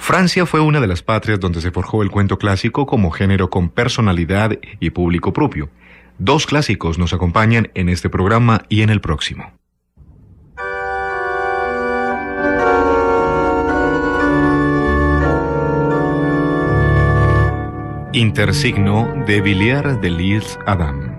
Francia fue una de las patrias donde se forjó el cuento clásico como género con personalidad y público propio. Dos clásicos nos acompañan en este programa y en el próximo. Intersigno de Villiers de l'Isle Adam.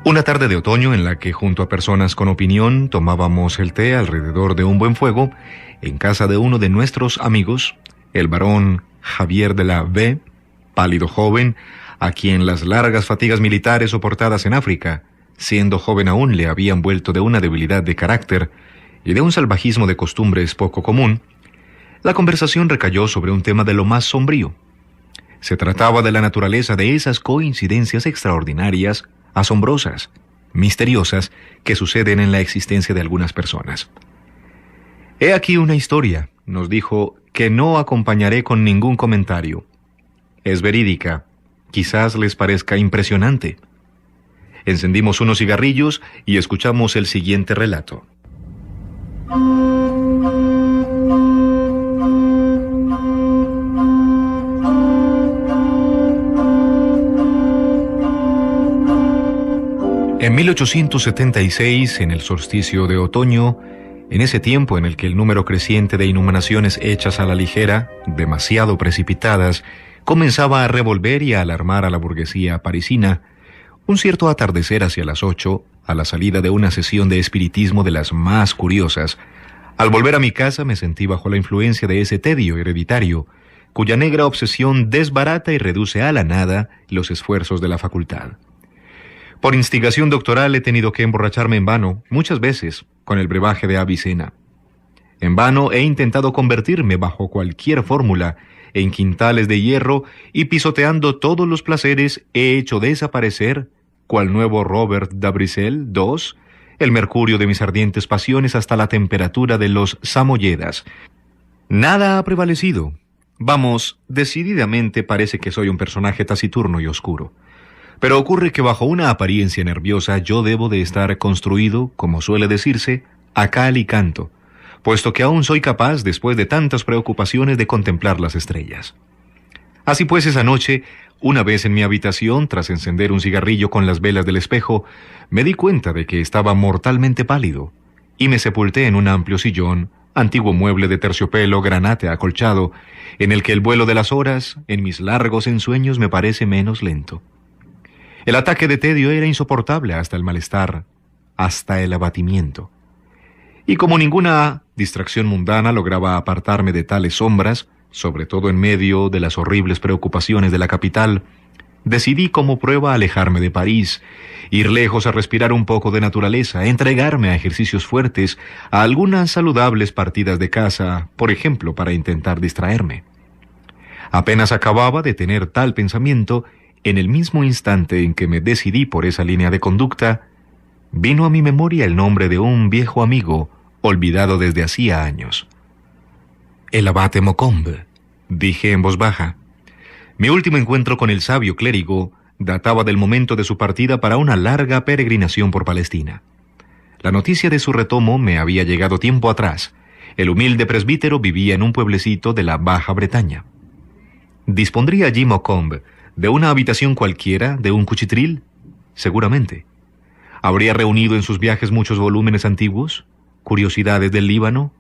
Una tarde de otoño en la que junto a personas con opinión tomábamos el té alrededor de un buen fuego, en casa de uno de nuestros amigos, el barón Javier de la V, pálido joven, a quien las largas fatigas militares soportadas en África, siendo joven aún, le habían vuelto de una debilidad de carácter y de un salvajismo de costumbres poco común, la conversación recayó sobre un tema de lo más sombrío. Se trataba de la naturaleza de esas coincidencias extraordinarias, asombrosas, misteriosas, que suceden en la existencia de algunas personas. «He aquí una historia», nos dijo, «que no acompañaré con ningún comentario. Es verídica, quizás les parezca impresionante». Encendimos unos cigarrillos y escuchamos el siguiente relato. En 1876, en el solsticio de otoño, en ese tiempo en el que el número creciente de inhumaciones hechas a la ligera, demasiado precipitadas, comenzaba a revolver y a alarmar a la burguesía parisina, un cierto atardecer hacia las 8, a la salida de una sesión de espiritismo de las más curiosas, al volver a mi casa me sentí bajo la influencia de ese tedio hereditario, cuya negra obsesión desbarata y reduce a la nada los esfuerzos de la facultad. Por instigación doctoral he tenido que emborracharme en vano, muchas veces, con el brebaje de Avicena. En vano he intentado convertirme bajo cualquier fórmula en quintales de hierro y pisoteando todos los placeres he hecho desaparecer, cual nuevo Robert d'Abricel II, el mercurio de mis ardientes pasiones hasta la temperatura de los samoyedas. Nada ha prevalecido. Vamos, decididamente parece que soy un personaje taciturno y oscuro. Pero ocurre que bajo una apariencia nerviosa yo debo de estar construido, como suele decirse, a cal y canto, puesto que aún soy capaz, después de tantas preocupaciones, de contemplar las estrellas. Así pues, esa noche, una vez en mi habitación, tras encender un cigarrillo con las velas del espejo, me di cuenta de que estaba mortalmente pálido, y me sepulté en un amplio sillón, antiguo mueble de terciopelo granate acolchado, en el que el vuelo de las horas, en mis largos ensueños, me parece menos lento. El ataque de tedio era insoportable hasta el malestar, hasta el abatimiento. Y como ninguna distracción mundana lograba apartarme de tales sombras, sobre todo en medio de las horribles preocupaciones de la capital, decidí como prueba alejarme de París, ir lejos a respirar un poco de naturaleza, entregarme a ejercicios fuertes, a algunas saludables partidas de caza, por ejemplo, para intentar distraerme. Apenas acababa de tener tal pensamiento, en el mismo instante en que me decidí por esa línea de conducta, vino a mi memoria el nombre de un viejo amigo, olvidado desde hacía años. «El abate Maucombe», dije en voz baja. Mi último encuentro con el sabio clérigo databa del momento de su partida para una larga peregrinación por Palestina. La noticia de su retomo me había llegado tiempo atrás. El humilde presbítero vivía en un pueblecito de la Baja Bretaña. ¿Dispondría allí Maucombe de una habitación cualquiera, de un cuchitril? Seguramente. ¿Habría reunido en sus viajes muchos volúmenes antiguos? ¿Curiosidades del Líbano?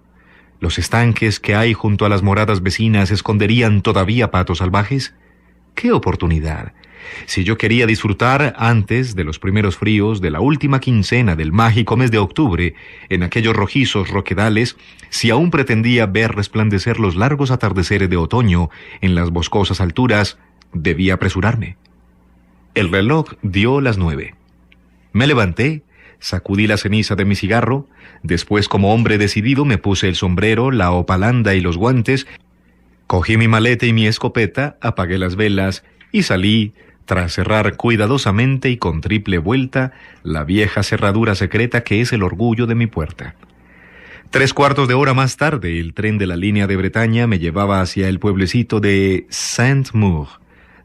¿Los estanques que hay junto a las moradas vecinas esconderían todavía patos salvajes? ¡Qué oportunidad! Si yo quería disfrutar antes de los primeros fríos de la última quincena del mágico mes de octubre, en aquellos rojizos roquedales, si aún pretendía ver resplandecer los largos atardeceres de otoño en las boscosas alturas, debía apresurarme. El reloj dio las 9. Me levanté, sacudí la ceniza de mi cigarro, después como hombre decidido me puse el sombrero, la hopalanda y los guantes, cogí mi maleta y mi escopeta, apagué las velas y salí, tras cerrar cuidadosamente y con triple vuelta la vieja cerradura secreta que es el orgullo de mi puerta. 3/4 de hora más tarde, el tren de la línea de Bretaña me llevaba hacia el pueblecito de Saint-Maur,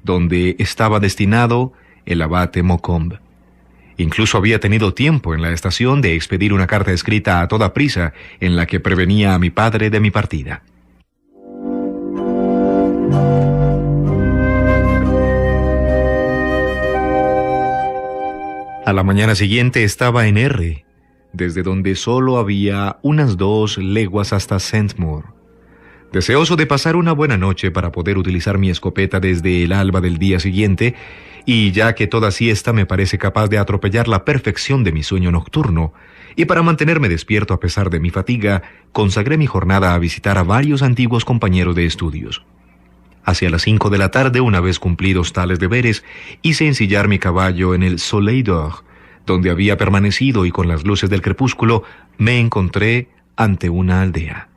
donde estaba destinado el abate Maucombe. Incluso había tenido tiempo en la estación de expedir una carta escrita a toda prisa en la que prevenía a mi padre de mi partida. A la mañana siguiente estaba en R, desde donde solo había unas 2 leguas hasta Saint-Maur. Deseoso de pasar una buena noche para poder utilizar mi escopeta desde el alba del día siguiente, y ya que toda siesta me parece capaz de atropellar la perfección de mi sueño nocturno, y para mantenerme despierto a pesar de mi fatiga, consagré mi jornada a visitar a varios antiguos compañeros de estudios. Hacia las 5 de la tarde, una vez cumplidos tales deberes, hice ensillar mi caballo en el Soleil d'Or, donde había permanecido, y con las luces del crepúsculo me encontré ante una aldea.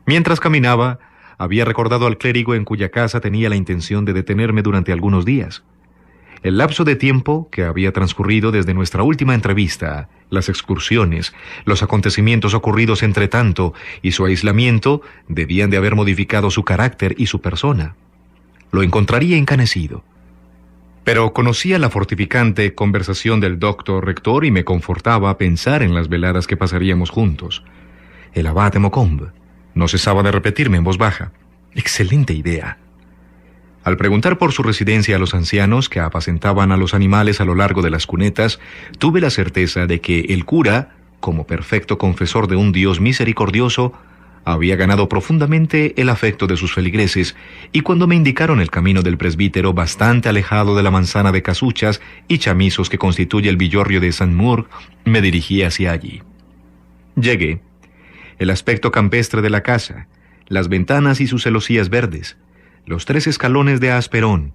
Mientras caminaba, había recordado al clérigo en cuya casa tenía la intención de detenerme durante algunos días. El lapso de tiempo que había transcurrido desde nuestra última entrevista, las excursiones, los acontecimientos ocurridos entre tanto y su aislamiento debían de haber modificado su carácter y su persona. Lo encontraría encanecido. Pero conocía la fortificante conversación del doctor rector y me confortaba pensar en las veladas que pasaríamos juntos. El abad de Maucombe no cesaba de repetirme en voz baja: «Excelente idea». Al preguntar por su residencia a los ancianos que apacentaban a los animales a lo largo de las cunetas, tuve la certeza de que el cura, como perfecto confesor de un Dios misericordioso, había ganado profundamente el afecto de sus feligreses, y cuando me indicaron el camino del presbítero bastante alejado de la manzana de casuchas y chamizos que constituye el villorrio de Saint-Maur, me dirigí hacia allí. Llegué. El aspecto campestre de la casa, las ventanas y sus celosías verdes, los 3 escalones de asperón,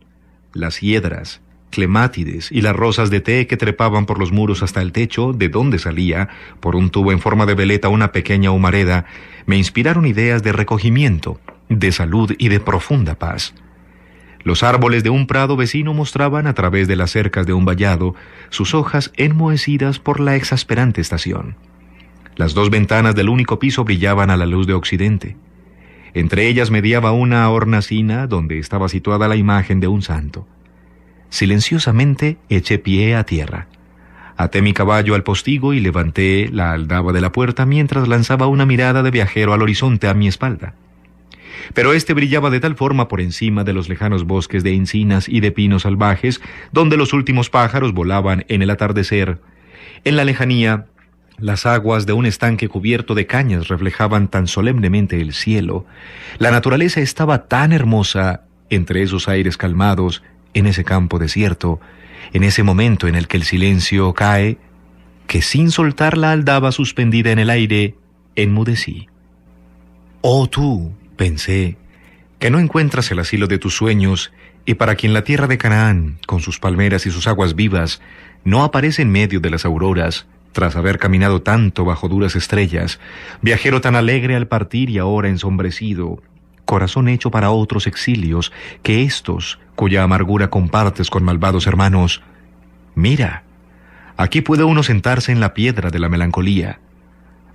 las hiedras, clemátides y las rosas de té que trepaban por los muros hasta el techo, de donde salía, por un tubo en forma de veleta, una pequeña humareda, me inspiraron ideas de recogimiento, de salud y de profunda paz. Los árboles de un prado vecino mostraban, a través de las cercas de un vallado, sus hojas enmohecidas por la exasperante estación. Las 2 ventanas del único piso brillaban a la luz de occidente. Entre ellas mediaba una hornacina donde estaba situada la imagen de un santo. Silenciosamente eché pie a tierra. Até mi caballo al postigo y levanté la aldaba de la puerta mientras lanzaba una mirada de viajero al horizonte a mi espalda. Pero este brillaba de tal forma por encima de los lejanos bosques de encinas y de pinos salvajes, donde los últimos pájaros volaban en el atardecer. En la lejanía, las aguas de un estanque cubierto de cañas reflejaban tan solemnemente el cielo. La naturaleza estaba tan hermosa entre esos aires calmados, en ese campo desierto, en ese momento en el que el silencio cae, que sin soltar la aldaba suspendida en el aire, enmudecí. «Oh tú», pensé, «que no encuentras el asilo de tus sueños, y para quien la tierra de Canaán, con sus palmeras y sus aguas vivas, no aparece en medio de las auroras, tras haber caminado tanto bajo duras estrellas, viajero tan alegre al partir y ahora ensombrecido, corazón hecho para otros exilios que estos, cuya amargura compartes con malvados hermanos. Mira, aquí puede uno sentarse en la piedra de la melancolía.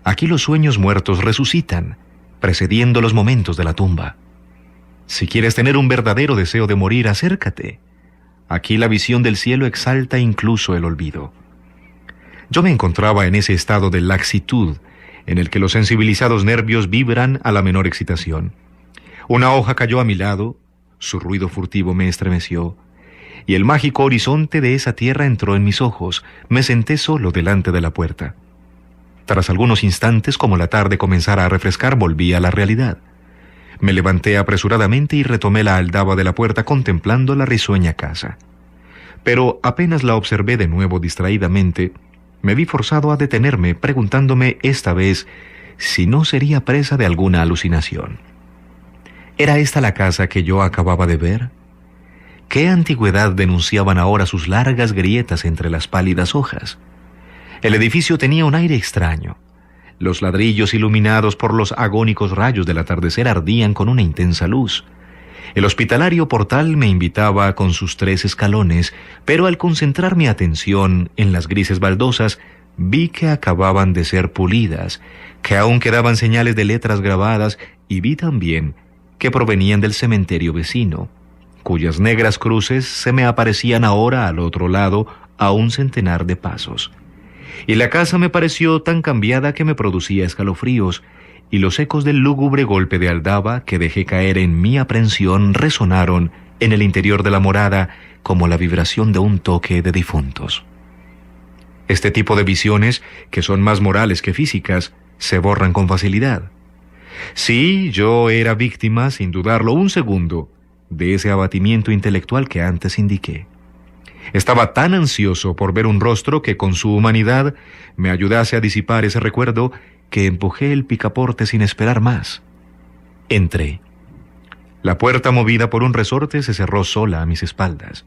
Aquí los sueños muertos resucitan, precediendo los momentos de la tumba. Si quieres tener un verdadero deseo de morir, acércate. Aquí la visión del cielo exalta incluso el olvido». Yo me encontraba en ese estado de laxitud en el que los sensibilizados nervios vibran a la menor excitación. Una hoja cayó a mi lado, su ruido furtivo me estremeció, y el mágico horizonte de esa tierra entró en mis ojos. Me senté solo delante de la puerta. Tras algunos instantes, como la tarde comenzara a refrescar, volví a la realidad. Me levanté apresuradamente y retomé la aldaba de la puerta contemplando la risueña casa. Pero apenas la observé de nuevo distraídamente, me vi forzado a detenerme, preguntándome esta vez si no sería presa de alguna alucinación. ¿Era esta la casa que yo acababa de ver? ¿Qué antigüedad denunciaban ahora sus largas grietas entre las pálidas hojas? El edificio tenía un aire extraño. Los ladrillos iluminados por los agónicos rayos del atardecer ardían con una intensa luz. El hospitalario portal me invitaba con sus 3 escalones, pero al concentrar mi atención en las grises baldosas, vi que acababan de ser pulidas, que aún quedaban señales de letras grabadas, y vi también que provenían del cementerio vecino, cuyas negras cruces se me aparecían ahora al otro lado, a 100 de pasos. Y la casa me pareció tan cambiada que me producía escalofríos, y los ecos del lúgubre golpe de aldaba que dejé caer en mi aprensión resonaron en el interior de la morada como la vibración de un toque de difuntos. Este tipo de visiones, que son más morales que físicas, se borran con facilidad. Sí, yo era víctima, sin dudarlo un segundo, de ese abatimiento intelectual que antes indiqué. Estaba tan ansioso por ver un rostro que con su humanidad me ayudase a disipar ese recuerdo que empujé el picaporte sin esperar más. Entré. La puerta movida por un resorte se cerró sola a mis espaldas.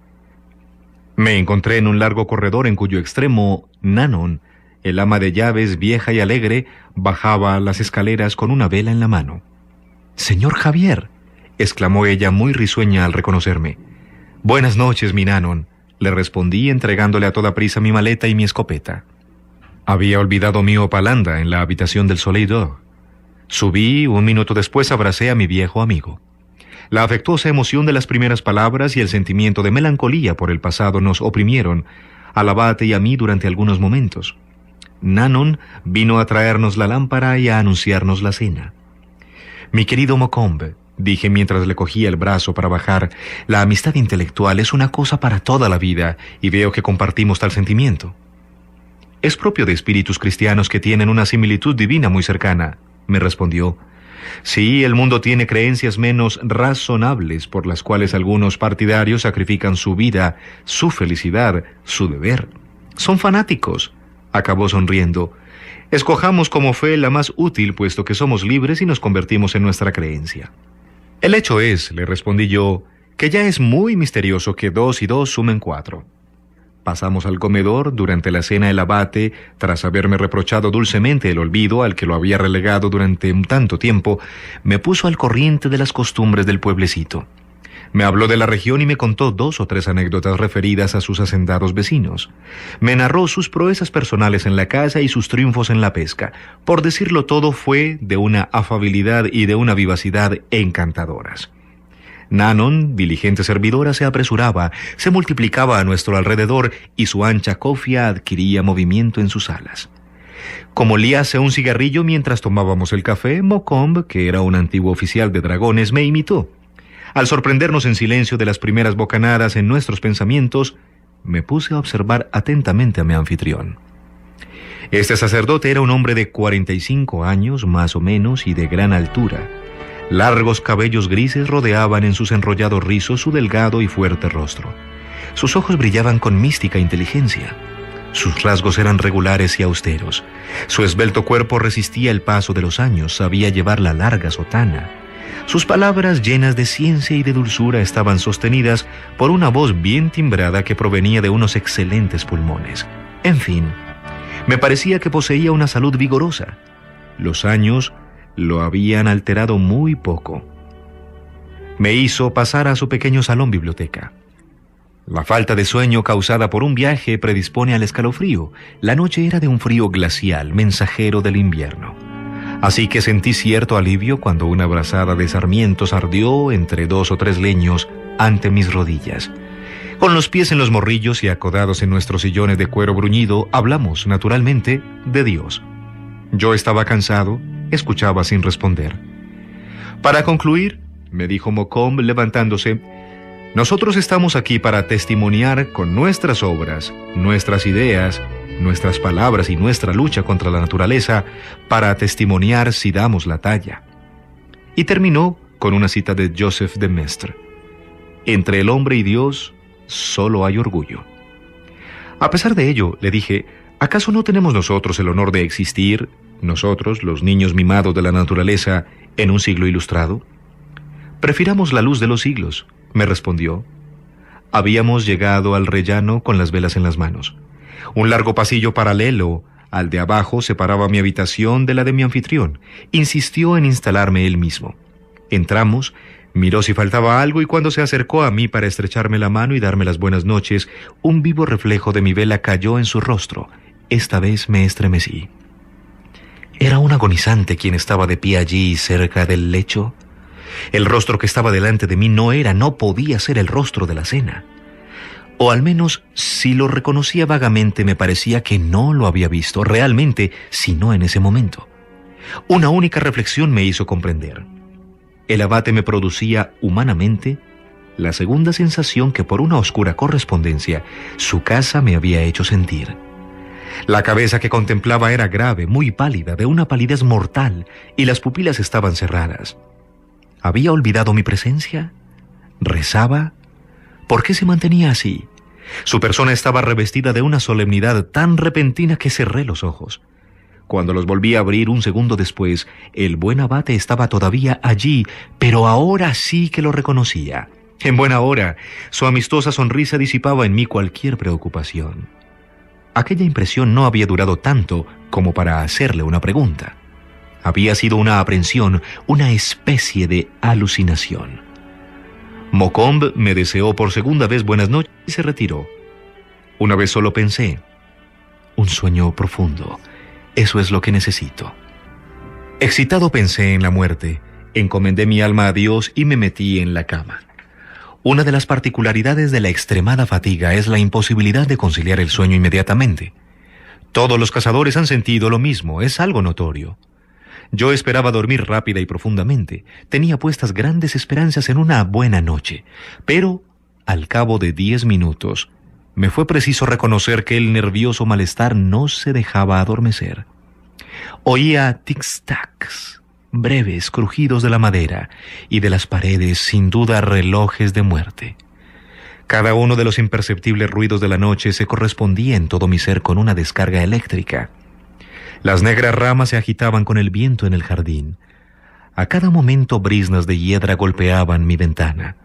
Me encontré en un largo corredor en cuyo extremo Nanon, el ama de llaves vieja y alegre, bajaba las escaleras con una vela en la mano. «Señor Javier», exclamó ella muy risueña al reconocerme. «Buenas noches, mi Nanon», le respondí entregándole a toda prisa mi maleta y mi escopeta. Había olvidado mi opalanda en la habitación del Soleil d'Or. Subí, 1 minuto después abracé a mi viejo amigo. La afectuosa emoción de las primeras palabras y el sentimiento de melancolía por el pasado nos oprimieron, al abate y a mí durante algunos momentos. Nanon vino a traernos la lámpara y a anunciarnos la cena. «Mi querido Maucombe», dije mientras le cogía el brazo para bajar, «la amistad intelectual es una cosa para toda la vida y veo que compartimos tal sentimiento». «Es propio de espíritus cristianos que tienen una similitud divina muy cercana», me respondió. «Sí, el mundo tiene creencias menos razonables por las cuales algunos partidarios sacrifican su vida, su felicidad, su deber. Son fanáticos», acabó sonriendo. «Escojamos como fe la más útil, puesto que somos libres y nos convertimos en nuestra creencia». «El hecho es», le respondí yo, «que ya es muy misterioso que 2 y 2 sumen 4. Pasamos al comedor. Durante la cena el abate, tras haberme reprochado dulcemente el olvido al que lo había relegado durante tanto tiempo, me puso al corriente de las costumbres del pueblecito. Me habló de la región y me contó 2 o 3 anécdotas referidas a sus hacendados vecinos. Me narró sus proezas personales en la caza y sus triunfos en la pesca. Por decirlo todo, fue de una afabilidad y de una vivacidad encantadoras. Nanon, diligente servidora, se apresuraba, se multiplicaba a nuestro alrededor y su ancha cofia adquiría movimiento en sus alas. Como liase un cigarrillo mientras tomábamos el café, Maucombe, que era un antiguo oficial de dragones, me imitó. Al sorprendernos en silencio de las primeras bocanadas en nuestros pensamientos, me puse a observar atentamente a mi anfitrión. Este sacerdote era un hombre de 45 años, más o menos, y de gran altura. Largos cabellos grises rodeaban en sus enrollados rizos su delgado y fuerte rostro. Sus ojos brillaban con mística inteligencia. Sus rasgos eran regulares y austeros. Su esbelto cuerpo resistía el paso de los años, sabía llevar la larga sotana. Sus palabras, llenas de ciencia y de dulzura, estaban sostenidas por una voz bien timbrada que provenía de unos excelentes pulmones. En fin, me parecía que poseía una salud vigorosa. Los años lo habían alterado muy poco. Me hizo pasar a su pequeño salón biblioteca. La falta de sueño causada por un viaje predispone al escalofrío. La noche era de un frío glacial, mensajero del invierno. Así que sentí cierto alivio cuando una brazada de sarmientos ardió entre 2 o 3 leños ante mis rodillas. Con los pies en los morrillos y acodados en nuestros sillones de cuero bruñido, hablamos, naturalmente, de Dios. Yo estaba cansado, escuchaba sin responder. «Para concluir», me dijo Maucombe levantándose, «nosotros estamos aquí para testimoniar con nuestras obras, nuestras ideas, nuestras palabras y nuestra lucha contra la naturaleza, para testimoniar si damos la talla». Y terminó con una cita de Joseph de Maistre: «Entre el hombre y Dios solo hay orgullo». A pesar de ello, le dije, ¿acaso no tenemos nosotros el honor de existir, nosotros, los niños mimados de la naturaleza, en un siglo ilustrado? «Prefiramos la luz de los siglos», me respondió. Habíamos llegado al rellano con las velas en las manos. Un largo pasillo paralelo al de abajo separaba mi habitación de la de mi anfitrión. Insistió en instalarme él mismo. Entramos, miró si faltaba algo y cuando se acercó a mí para estrecharme la mano y darme las buenas noches, un vivo reflejo de mi vela cayó en su rostro. Esta vez me estremecí. ¿Era un agonizante quien estaba de pie allí cerca del lecho? El rostro que estaba delante de mí no podía ser el rostro de la cena. O al menos, si lo reconocía vagamente, me parecía que no lo había visto realmente, sino en ese momento. Una única reflexión me hizo comprender. El abate me producía, humanamente, la segunda sensación que por una oscura correspondencia su casa me había hecho sentir. La cabeza que contemplaba era grave, muy pálida, de una palidez mortal, y las pupilas estaban cerradas. ¿Había olvidado mi presencia? ¿Rezaba? ¿Por qué se mantenía así? Su persona estaba revestida de una solemnidad tan repentina que cerré los ojos. Cuando los volví a abrir un segundo después, el buen abate estaba todavía allí, pero ahora sí que lo reconocía. En buena hora, su amistosa sonrisa disipaba en mí cualquier preocupación. Aquella impresión no había durado tanto como para hacerle una pregunta. Había sido una aprensión, una especie de alucinación. Maucombe me deseó por segunda vez buenas noches y se retiró. Una vez solo pensé, un sueño profundo, eso es lo que necesito. Excitado pensé en la muerte, encomendé mi alma a Dios y me metí en la cama. Una de las particularidades de la extremada fatiga es la imposibilidad de conciliar el sueño inmediatamente. Todos los cazadores han sentido lo mismo, es algo notorio. Yo esperaba dormir rápida y profundamente, tenía puestas grandes esperanzas en una buena noche, pero al cabo de 10 minutos me fue preciso reconocer que el nervioso malestar no se dejaba adormecer. Oía tic-tacs, breves crujidos de la madera y de las paredes, sin duda relojes de muerte. Cada uno de los imperceptibles ruidos de la noche se correspondía en todo mi ser con una descarga eléctrica. Las negras ramas se agitaban con el viento en el jardín. A cada momento briznas de hiedra golpeaban mi ventana.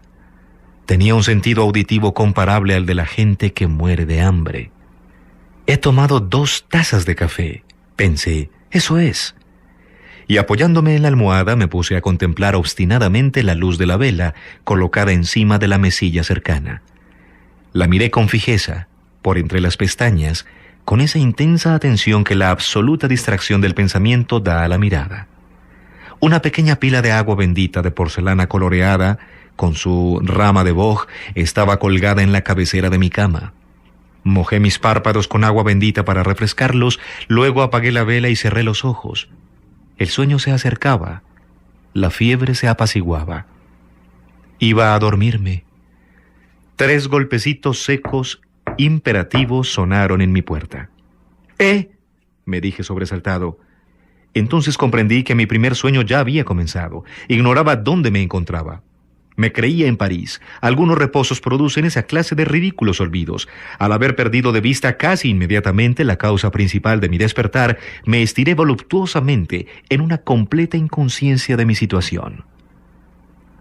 Tenía un sentido auditivo comparable al de la gente que muere de hambre. He tomado 2 tazas de café, pensé, eso es. Y apoyándome en la almohada me puse a contemplar obstinadamente la luz de la vela colocada encima de la mesilla cercana. La miré con fijeza, por entre las pestañas, con esa intensa atención que la absoluta distracción del pensamiento da a la mirada. Una pequeña pila de agua bendita de porcelana coloreada, con su rama de boj, estaba colgada en la cabecera de mi cama. Mojé mis párpados con agua bendita para refrescarlos, luego apagué la vela y cerré los ojos. El sueño se acercaba, la fiebre se apaciguaba. Iba a dormirme. 3 golpecitos secos, imperativos, sonaron en mi puerta. Me dije sobresaltado. Entonces comprendí que mi primer sueño ya había comenzado. Ignoraba dónde me encontraba. Me creía en París. Algunos reposos producen esa clase de ridículos olvidos. Al haber perdido de vista casi inmediatamente la causa principal de mi despertar, me estiré voluptuosamente en una completa inconsciencia de mi situación.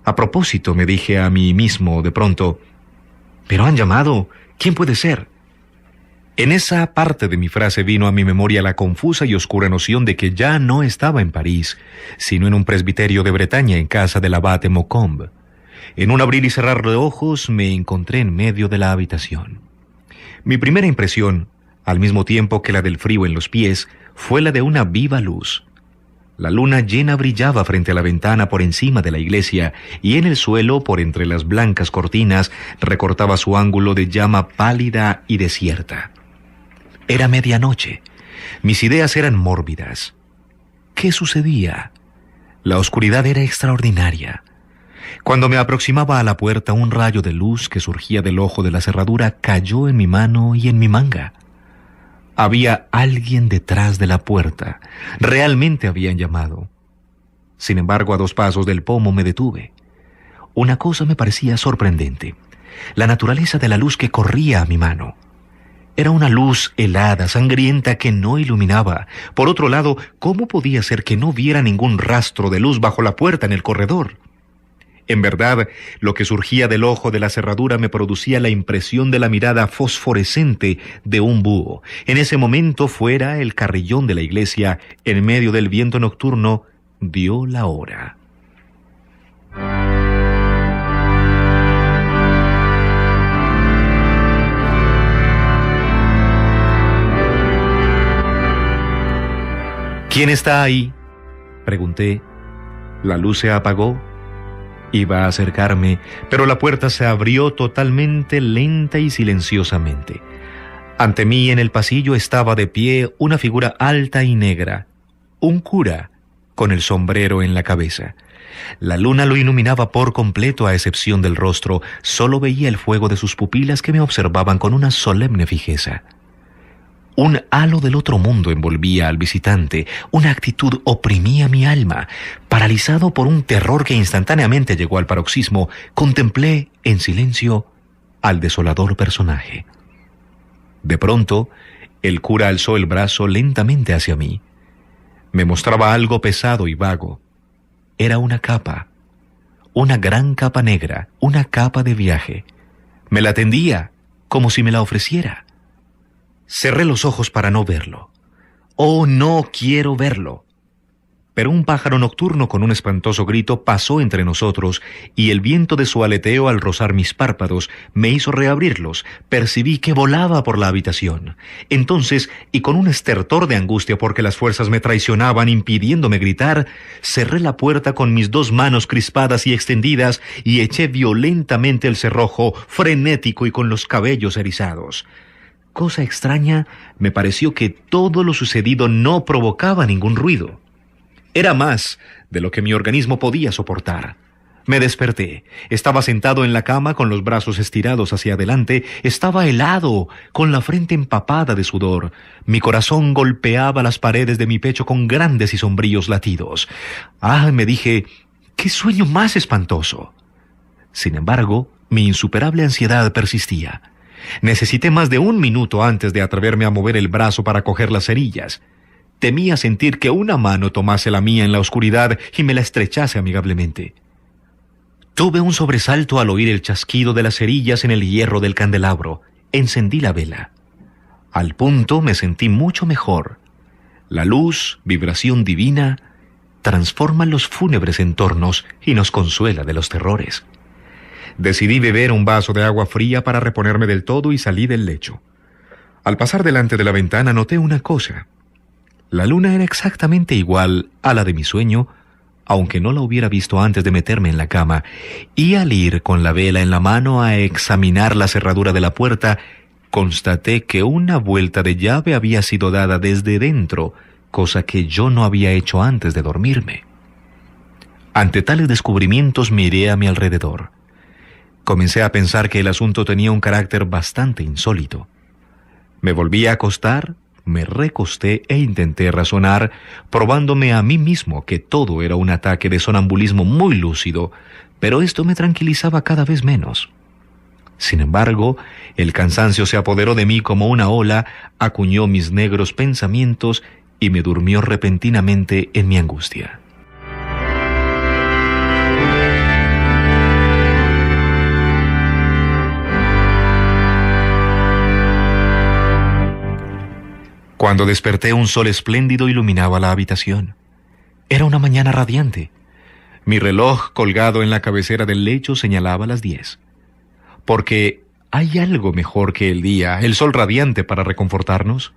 A propósito, me dije a mí mismo de pronto, «¿Pero han llamado? ¿Quién puede ser?» En esa parte de mi frase vino a mi memoria la confusa y oscura noción de que ya no estaba en París, sino en un presbiterio de Bretaña en casa del abate Maucombe. En un abrir y cerrar de ojos me encontré en medio de la habitación. Mi primera impresión, al mismo tiempo que la del frío en los pies, fue la de una viva luz. La luna llena brillaba frente a la ventana por encima de la iglesia y en el suelo, por entre las blancas cortinas, recortaba su ángulo de llama pálida y desierta. Era medianoche. Mis ideas eran mórbidas. ¿Qué sucedía? La oscuridad era extraordinaria. Cuando me aproximaba a la puerta, un rayo de luz que surgía del ojo de la cerradura cayó en mi mano y en mi manga. Había alguien detrás de la puerta. Realmente habían llamado. Sin embargo, a 2 pasos del pomo me detuve. Una cosa me parecía sorprendente: la naturaleza de la luz que corría a mi mano. Era una luz helada, sangrienta, que no iluminaba. Por otro lado, ¿cómo podía ser que no viera ningún rastro de luz bajo la puerta en el corredor? En verdad, lo que surgía del ojo de la cerradura me producía la impresión de la mirada fosforescente de un búho. En ese momento, fuera, el carrillón de la iglesia, en medio del viento nocturno, dio la hora. «¿Quién está ahí?», pregunté. La luz se apagó. Iba a acercarme, pero la puerta se abrió totalmente lenta y silenciosamente. Ante mí en el pasillo estaba de pie una figura alta y negra, un cura con el sombrero en la cabeza. La luna lo iluminaba por completo a excepción del rostro, solo veía el fuego de sus pupilas que me observaban con una solemne fijeza. Un halo del otro mundo envolvía al visitante, una actitud oprimía mi alma. Paralizado por un terror que instantáneamente llegó al paroxismo, contemplé en silencio al desolador personaje. De pronto, el cura alzó el brazo lentamente hacia mí. Me mostraba algo pesado y vago. Era una capa, una gran capa negra, una capa de viaje. Me la tendía como si me la ofreciera. Cerré los ojos para no verlo. ¡Oh, no quiero verlo! Pero un pájaro nocturno con un espantoso grito pasó entre nosotros y el viento de su aleteo al rozar mis párpados me hizo reabrirlos. Percibí que volaba por la habitación. Entonces, y con un estertor de angustia porque las fuerzas me traicionaban impidiéndome gritar, cerré la puerta con mis 2 manos crispadas y extendidas y eché violentamente el cerrojo, frenético y con los cabellos erizados. Cosa extraña, me pareció que todo lo sucedido no provocaba ningún ruido. Era más de lo que mi organismo podía soportar. Me desperté. Estaba sentado en la cama con los brazos estirados hacia adelante. Estaba helado, con la frente empapada de sudor. Mi corazón golpeaba las paredes de mi pecho con grandes y sombríos latidos. Ah, me dije, ¡qué sueño más espantoso! Sin embargo, mi insuperable ansiedad persistía. Necesité más de 1 minuto antes de atreverme a mover el brazo para coger las cerillas. Temía sentir que una mano tomase la mía en la oscuridad y me la estrechase amigablemente. Tuve un sobresalto al oír el chasquido de las cerillas en el hierro del candelabro. Encendí la vela. Al punto me sentí mucho mejor. La luz, vibración divina, transforma los fúnebres entornos y nos consuela de los terrores. Decidí beber un vaso de agua fría para reponerme del todo y salí del lecho. Al pasar delante de la ventana noté una cosa. La luna era exactamente igual a la de mi sueño, aunque no la hubiera visto antes de meterme en la cama, y al ir con la vela en la mano a examinar la cerradura de la puerta, constaté que una vuelta de llave había sido dada desde dentro, cosa que yo no había hecho antes de dormirme. Ante tales descubrimientos miré a mi alrededor. Comencé a pensar que el asunto tenía un carácter bastante insólito. Me volví a acostar, me recosté e intenté razonar, probándome a mí mismo que todo era un ataque de sonambulismo muy lúcido, pero esto me tranquilizaba cada vez menos. Sin embargo, el cansancio se apoderó de mí como una ola, acuñó mis negros pensamientos y me durmió repentinamente en mi angustia. Cuando desperté, un sol espléndido iluminaba la habitación. Era una mañana radiante. Mi reloj colgado en la cabecera del lecho señalaba las 10. Porque ¿hay algo mejor que el día, el sol radiante para reconfortarnos?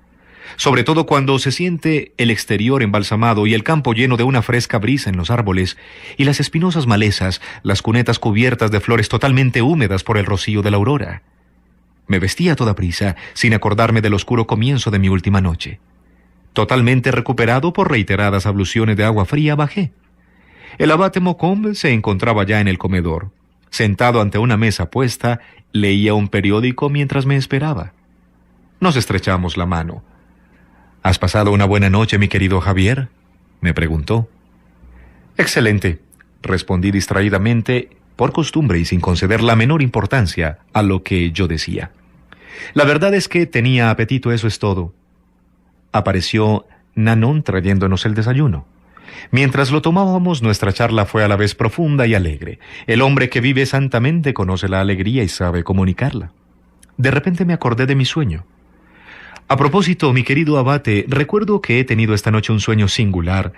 Sobre todo cuando se siente el exterior embalsamado y el campo lleno de una fresca brisa en los árboles, y las espinosas malezas, las cunetas cubiertas de flores totalmente húmedas por el rocío de la aurora. Me vestí a toda prisa, sin acordarme del oscuro comienzo de mi última noche. Totalmente recuperado por reiteradas abluciones de agua fría, bajé. El abate Maucombe se encontraba ya en el comedor. Sentado ante una mesa puesta, leía un periódico mientras me esperaba. Nos estrechamos la mano. ¿Has pasado una buena noche, mi querido Javier?, me preguntó. Excelente, respondí distraídamente, por costumbre y sin conceder la menor importancia a lo que yo decía. La verdad es que tenía apetito, eso es todo. Apareció Nanon trayéndonos el desayuno. Mientras lo tomábamos, nuestra charla fue a la vez profunda y alegre. El hombre que vive santamente conoce la alegría y sabe comunicarla. De repente me acordé de mi sueño. A propósito, mi querido abate, recuerdo que he tenido esta noche un sueño singular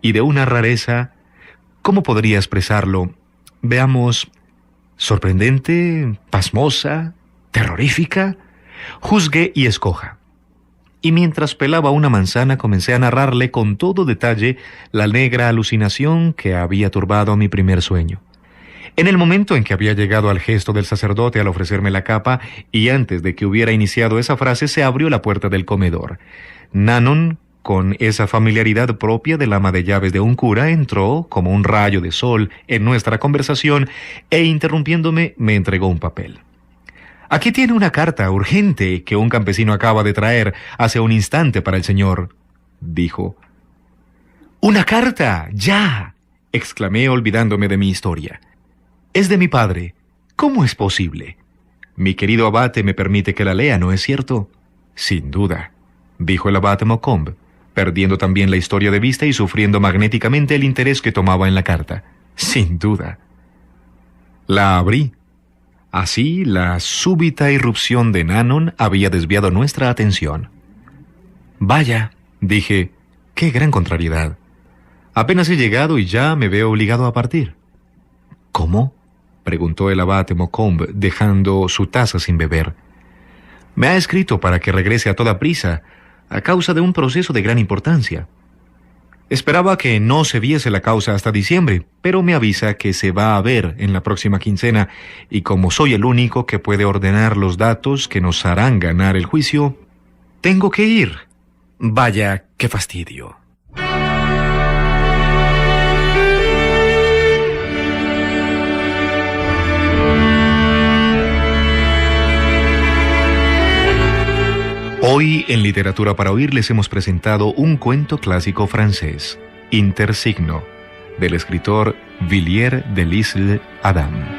y de una rareza, ¿cómo podría expresarlo? Veamos, sorprendente, pasmosa, terrorífica. Juzgue y escoja. Y mientras pelaba una manzana comencé a narrarle con todo detalle la negra alucinación que había turbado mi primer sueño. En el momento en que había llegado al gesto del sacerdote al ofrecerme la capa, y antes de que hubiera iniciado esa frase, se abrió la puerta del comedor. Nanon, con esa familiaridad propia del ama de llaves de un cura, entró como un rayo de sol en nuestra conversación e, interrumpiéndome, me entregó un papel. «Aquí tiene una carta urgente que un campesino acaba de traer hace un instante para el señor», dijo. «¡Una carta! ¡Ya!», exclamé olvidándome de mi historia. «Es de mi padre. ¿Cómo es posible? Mi querido abate me permite que la lea, ¿no es cierto?». «Sin duda», dijo el abate Maucombe, perdiendo también la historia de vista y sufriendo magnéticamente el interés que tomaba en la carta. «Sin duda». La abrí. Así, la súbita irrupción de Nanon había desviado nuestra atención. «Vaya», dije, «qué gran contrariedad. Apenas he llegado y ya me veo obligado a partir». «¿Cómo?», preguntó el abate Maucombe, dejando su taza sin beber. «Me ha escrito para que regrese a toda prisa, a causa de un proceso de gran importancia. Esperaba que no se viese la causa hasta diciembre, pero me avisa que se va a ver en la próxima quincena, y como soy el único que puede ordenar los datos que nos harán ganar el juicio, tengo que ir. Vaya, qué fastidio». Hoy en Literatura para Oír les hemos presentado un cuento clásico francés, Intersigno, del escritor Villiers de L'Isle Adam.